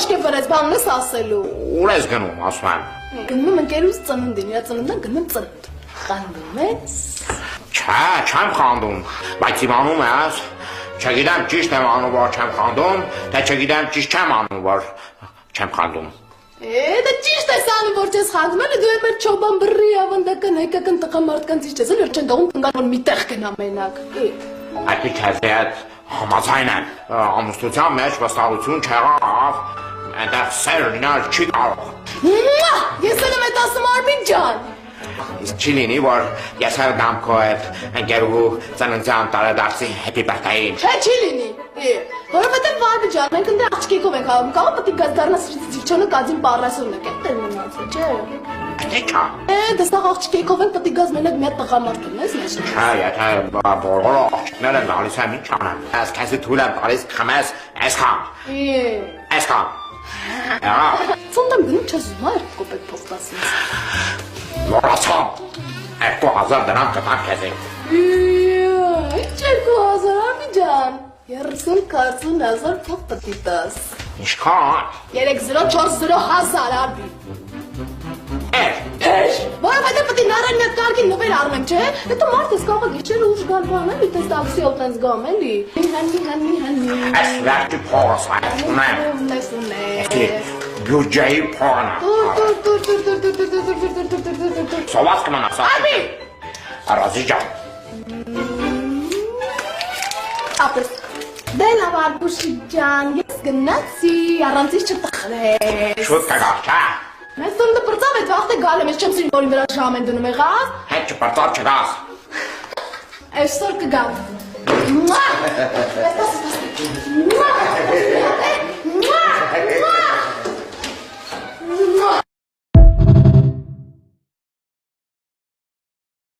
աշկե վրես, բանն ես ասելու։ Ուր ես գնում, ասում եմ։ Գնում եմ ընկերուց ծնունդին, իրա ծնունդն գնում ծնունդ։ Խանդում ես։ Չէ, չեմ խանդում, բայց իմանում ես, չգիտեմ ճիշտ եմ անում, որ չեմ խանդում, թե չգիտեմ ճիշտ չեմ անում, որ չեմ խանդում։ Դա ճիշտ ես անում, որ չես խանդում, էլի դու մեր չոբան բռի ավանդական հայկական տղամարդկանց ինչ ես, էլի որ չեն դողում ընկան, որ մի տեղ գնա մենակ։ Այդ մի քեզ հետ համաձայն եմ, ամուսնության մեջ վստահություն չեղավ, այնտեղ սեր լինել չի կարող։ Ես էլ եմ այդ ասում Արմին ջան։ Իսկ չի լինի, որ ես էլ գամ քո հետ ընկերուհու ծննդյան տարեդարձի happy birthday-ին։ Չէ, չի լինի։ Որովհետև Արմին ջան, մենք ընդ աչքերով ենք հավում, կարող պետք է գազ դառնա սրիցիչոնը կածին պարասունը, կետել մնացել, չէ։ Ինչա։ Դստաղ աղջիկով ենք պետք է գազ մենակ մի հատ տղամարդ ունես, մեզ։ Չէ, եթե բոլոր աղջիկները գալիս են ինչ անեմ։ Ես քեզ թույլ եմ տալիս խմես այսքան։ Այսքան։ Ֆոնդամ գնում չես ուզում, այր կոպեկ փող տաս ինձ։ Մոռացամ։ 2000 դրամ կտամ քեզ։ Ինչ 2000 Արմին ջան։ 30-40,000 փող պետք է տաս։ Ինչքան։ 3040,000 Արմին։ Որովհետև պետք է նարան մի հատ կարգին նվեր առնեմ, չէ՞։ Հետո մարդ ես կարող գիշերը ուշ գալ բան, էլի, տես տաքսիով տենց գամ, էլի։ Հանի։ Այս վերջի փողս այս ունեմ։ Ունես։ Բյուջեի փողն։ Սոված կմանաս։ Արմի։ Արազի ջան։ Ապրես։ Դե լավ Արմուշի ջան, ես գնացի, առանց ինձ չտխրես։ Շուտ կգար, չէ։ Մեզ տունը պրծավ այդ վաղտ է գալեմ, ես չեմ սիրին, որ իմ վրա ժամ են դնում եղավ։ Հետ չպրծավ չգաս։ Այսօր կգամ։